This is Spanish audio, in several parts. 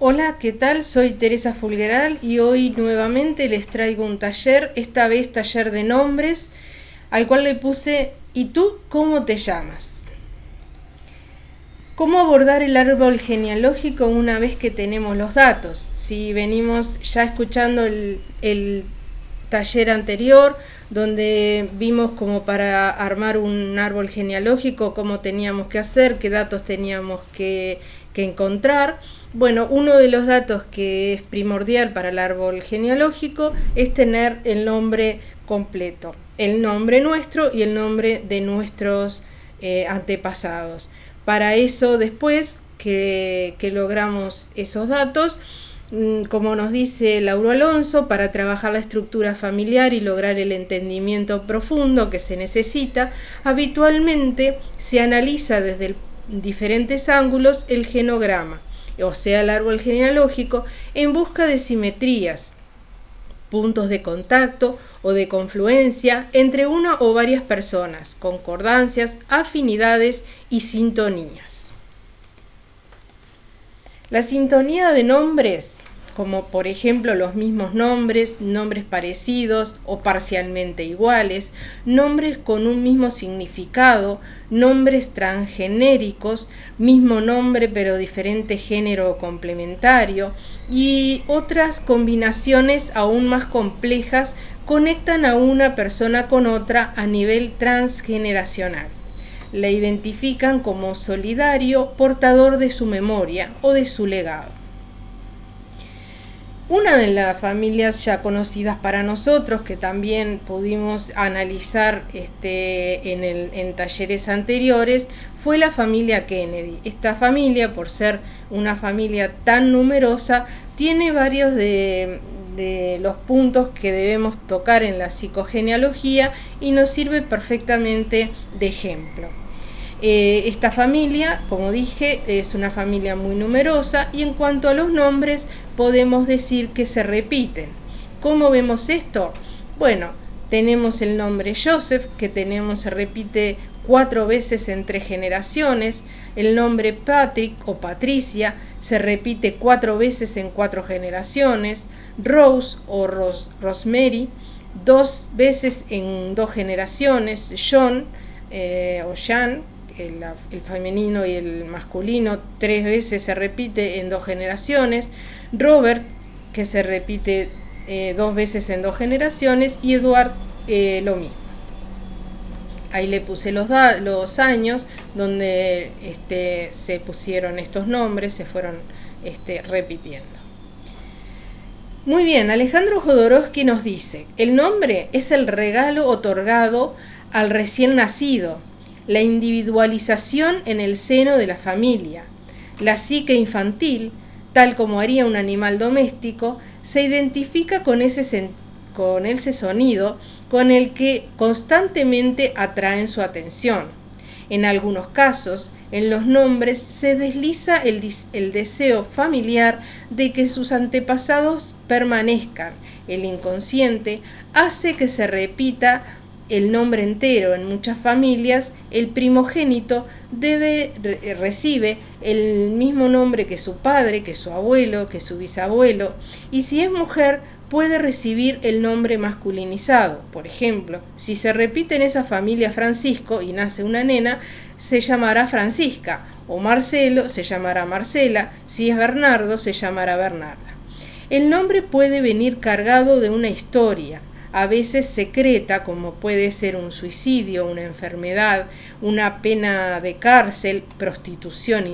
Hola, ¿qué tal? Soy Teresa Fulgueral y hoy nuevamente les traigo un taller, esta vez taller de nombres, al cual le puse ¿Y tú cómo te llamas? ¿Cómo abordar el árbol genealógico una vez que tenemos los datos? Si venimos ya escuchando el taller anterior, donde vimos como para armar un árbol genealógico, cómo teníamos que hacer, qué datos teníamos que encontrar. Bueno, uno de los datos que es primordial para el árbol genealógico es tener el nombre completo, el nombre nuestro y el nombre de nuestros antepasados. Para eso, después que logramos esos datos, como nos dice Lauro Alonso, para trabajar la estructura familiar y lograr el entendimiento profundo que se necesita, habitualmente se analiza desde diferentes ángulos el genograma, o sea, el árbol genealógico, en busca de simetrías, puntos de contacto o de confluencia entre una o varias personas, concordancias, afinidades y sintonías. La sintonía de nombres, como por ejemplo los mismos nombres, nombres parecidos o parcialmente iguales, nombres con un mismo significado, nombres transgenéricos, mismo nombre pero diferente género o complementario, y otras combinaciones aún más complejas conectan a una persona con otra a nivel transgeneracional. La identifican como solidario, portador de su memoria o de su legado. Una de las familias ya conocidas para nosotros, que también pudimos analizar en talleres anteriores, fue la familia Kennedy. Esta familia, por ser una familia tan numerosa, tiene varios de los puntos que debemos tocar en la psicogenealogía y nos sirve perfectamente de ejemplo. Esta familia, como dije, es una familia muy numerosa y en cuanto a los nombres podemos decir que se repiten. ¿Cómo vemos esto? Bueno, tenemos el nombre Joseph, que se repite 4 veces en 3 generaciones. El nombre Patrick o Patricia se repite 4 veces en 4 generaciones. Rose o Rosemary 2 veces en 2 generaciones. John o Jean, el femenino y el masculino, 3 veces se repite en 2 generaciones. Robert, que se repite 2 veces en 2 generaciones, y Edward lo mismo. Ahí le puse los años donde se pusieron estos nombres, se fueron repitiendo. Muy bien, Alejandro Jodorowsky nos dice: el nombre es el regalo otorgado al recién nacido, la individualización en el seno de la familia. La psique infantil, tal como haría un animal doméstico, se identifica con ese sonido con el que constantemente atraen su atención. En algunos casos, en los nombres se desliza el deseo familiar de que sus antepasados permanezcan. El inconsciente hace que se repita el nombre entero. En muchas familias, el primogénito recibe el mismo nombre que su padre, que su abuelo, que su bisabuelo, y si es mujer, puede recibir el nombre masculinizado. Por ejemplo, si se repite en esa familia Francisco y nace una nena, se llamará Francisca, o Marcelo se llamará Marcela, si es Bernardo se llamará Bernarda. El nombre puede venir cargado de una historia, a veces secreta, como puede ser un suicidio, una enfermedad, una pena de cárcel, prostitución,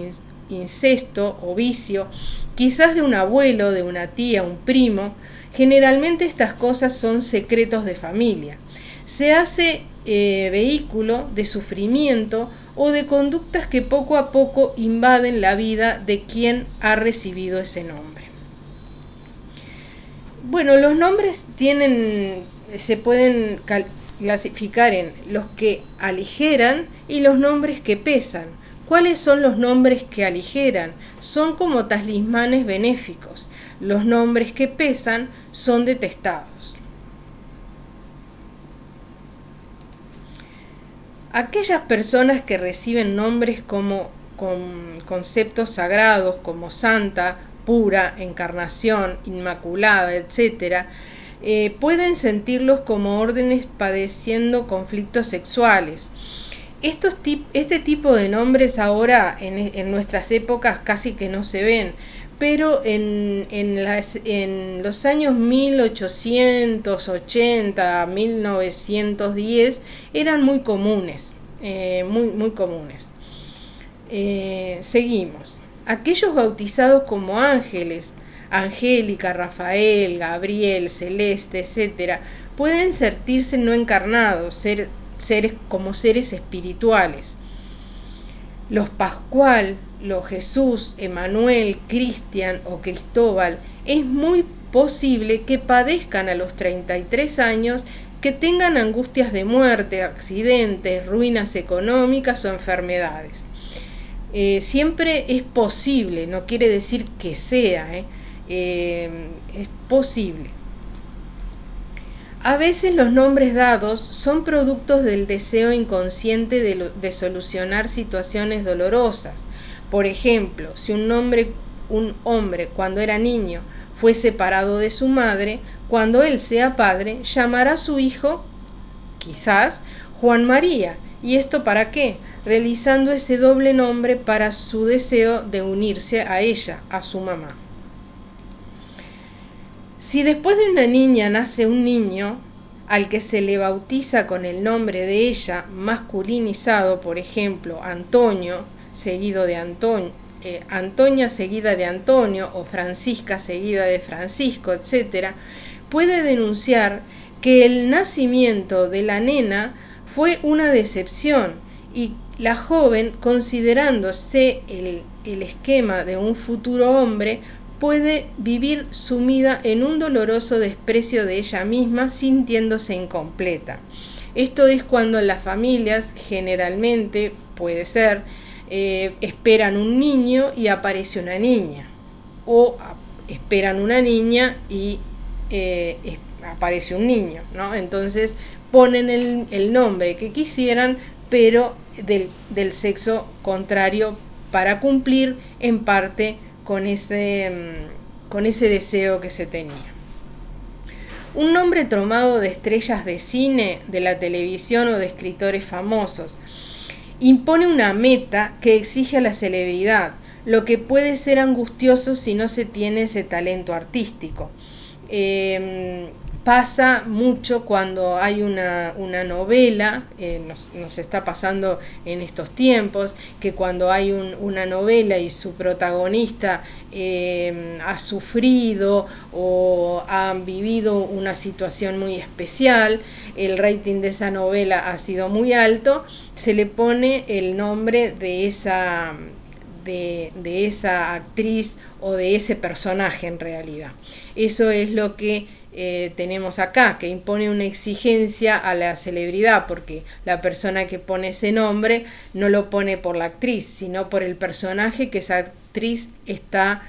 incesto o vicio, quizás de un abuelo, de una tía, un primo. Generalmente estas cosas son secretos de familia. Se hace vehículo de sufrimiento o de conductas que poco a poco invaden la vida de quien ha recibido ese nombre. Bueno, los nombres se pueden clasificar en los que aligeran y los nombres que pesan. ¿Cuáles son los nombres que aligeran? Son como talismanes benéficos. Los nombres que pesan son detestados. Aquellas personas que reciben nombres con conceptos sagrados como santa, pura, encarnación, inmaculada, etc., pueden sentirlos como órdenes padeciendo conflictos sexuales. Este tipo de nombres ahora en nuestras épocas casi que no se ven, pero en los años 1880, 1910 eran muy comunes, muy comunes. Seguimos. Aquellos bautizados como ángeles, Angélica, Rafael, Gabriel, Celeste, etc., pueden sentirse no encarnados, seres como seres espirituales. Los Pascual, los Jesús, Emanuel, Cristian o Cristóbal, es muy posible que padezcan a los 33 años, que tengan angustias de muerte, accidentes, ruinas económicas o enfermedades. Siempre es posible, no quiere decir que sea, es posible. A veces los nombres dados son productos del deseo inconsciente de solucionar situaciones dolorosas. Por ejemplo, si un hombre cuando era niño fue separado de su madre, cuando él sea padre, llamará a su hijo, quizás, Juan María. ¿Y esto para qué? Realizando ese doble nombre para su deseo de unirse a ella, a su mamá. Si después de una niña nace un niño, al que se le bautiza con el nombre de ella masculinizado, por ejemplo, Antonio, seguido de Antonia seguida de Antonio, o Francisca seguida de Francisco, etc., puede denunciar que el nacimiento de la nena fue una decepción y la joven, considerándose el esquema de un futuro hombre, puede vivir sumida en un doloroso desprecio de ella misma, sintiéndose incompleta. Esto es cuando las familias, generalmente puede ser, esperan un niño y aparece una niña, o esperan una niña y aparece un niño, ¿no? Entonces ponen el nombre que quisieran, pero del sexo contrario, para cumplir en parte con ese deseo que se tenía. Un nombre tomado de estrellas de cine, de la televisión o de escritores famosos impone una meta que exige a la celebridad, lo que puede ser angustioso si no se tiene ese talento artístico. Pasa mucho cuando hay una novela, nos está pasando en estos tiempos, que cuando hay una novela y su protagonista ha sufrido o ha vivido una situación muy especial, el rating de esa novela ha sido muy alto, se le pone el nombre de esa actriz o de ese personaje en realidad. Eso es lo que tenemos acá, que impone una exigencia a la celebridad, porque la persona que pone ese nombre no lo pone por la actriz, sino por el personaje que esa actriz está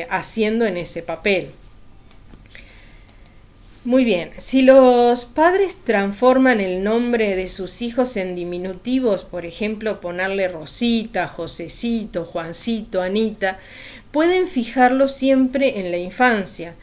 haciendo en ese papel. Muy bien, si los padres transforman el nombre de sus hijos en diminutivos, por ejemplo, ponerle Rosita, Josecito, Juancito, Anita, pueden fijarlo siempre en la infancia.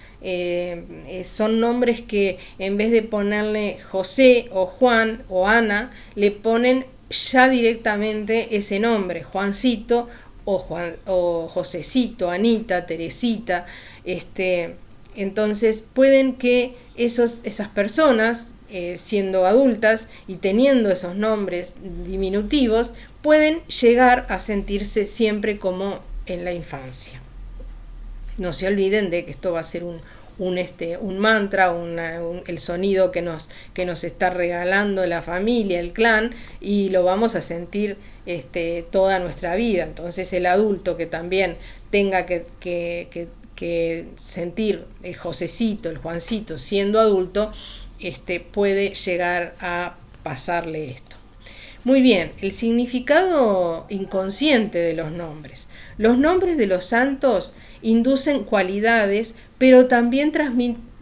Son nombres que en vez de ponerle José o Juan o Ana, le ponen ya directamente ese nombre, Juancito o Josecito, Anita, Teresita. Entonces pueden que esas personas, siendo adultas y teniendo esos nombres diminutivos, pueden llegar a sentirse siempre como en la infancia. No se olviden de que esto va a ser un mantra, el sonido que nos está regalando la familia, el clan, y lo vamos a sentir toda nuestra vida. Entonces el adulto que también tenga que sentir el Josecito, el Juancito siendo adulto, puede llegar a pasarle esto. Muy bien, el significado inconsciente de los nombres. Los nombres de los santos inducen cualidades, pero también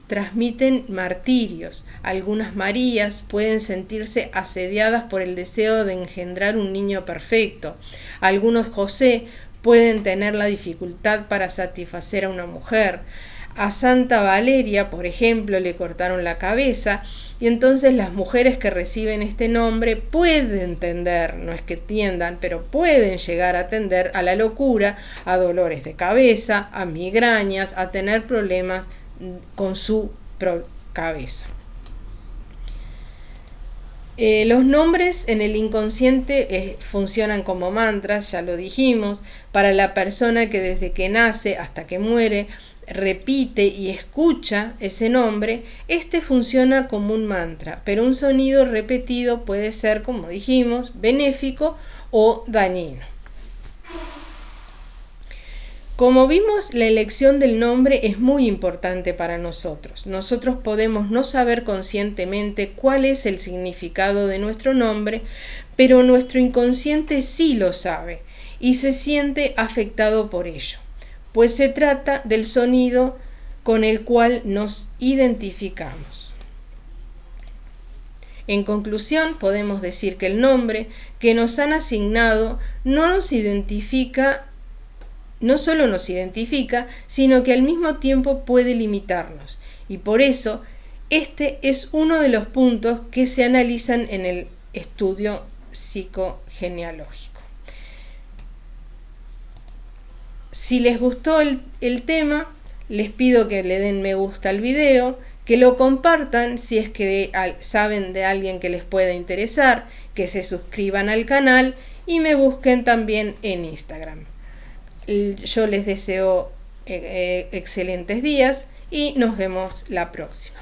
transmiten martirios. Algunas Marías pueden sentirse asediadas por el deseo de engendrar un niño perfecto. Algunos José pueden tener la dificultad para satisfacer a una mujer. A Santa Valeria, por ejemplo, le cortaron la cabeza y entonces las mujeres que reciben este nombre pueden tender, no es que tiendan, pero pueden llegar a tender a la locura, a dolores de cabeza, a migrañas, a tener problemas con su cabeza. Los nombres en el inconsciente funcionan como mantras, ya lo dijimos, para la persona que desde que nace hasta que muere repite y escucha ese nombre. Este funciona como un mantra, pero un sonido repetido puede ser, como dijimos, benéfico o dañino. Como vimos, la elección del nombre es muy importante para nosotros. Nosotros podemos no saber conscientemente cuál es el significado de nuestro nombre, pero nuestro inconsciente sí lo sabe y se siente afectado por ello, pues se trata del sonido con el cual nos identificamos. En conclusión, podemos decir que el nombre que nos han asignado no solo nos identifica, sino que al mismo tiempo puede limitarnos. Y por eso, este es uno de los puntos que se analizan en el estudio psicogenealógico. Si les gustó el tema, les pido que le den me gusta al video, que lo compartan si es que saben de alguien que les pueda interesar, que se suscriban al canal y me busquen también en Instagram. Yo les deseo excelentes días y nos vemos la próxima.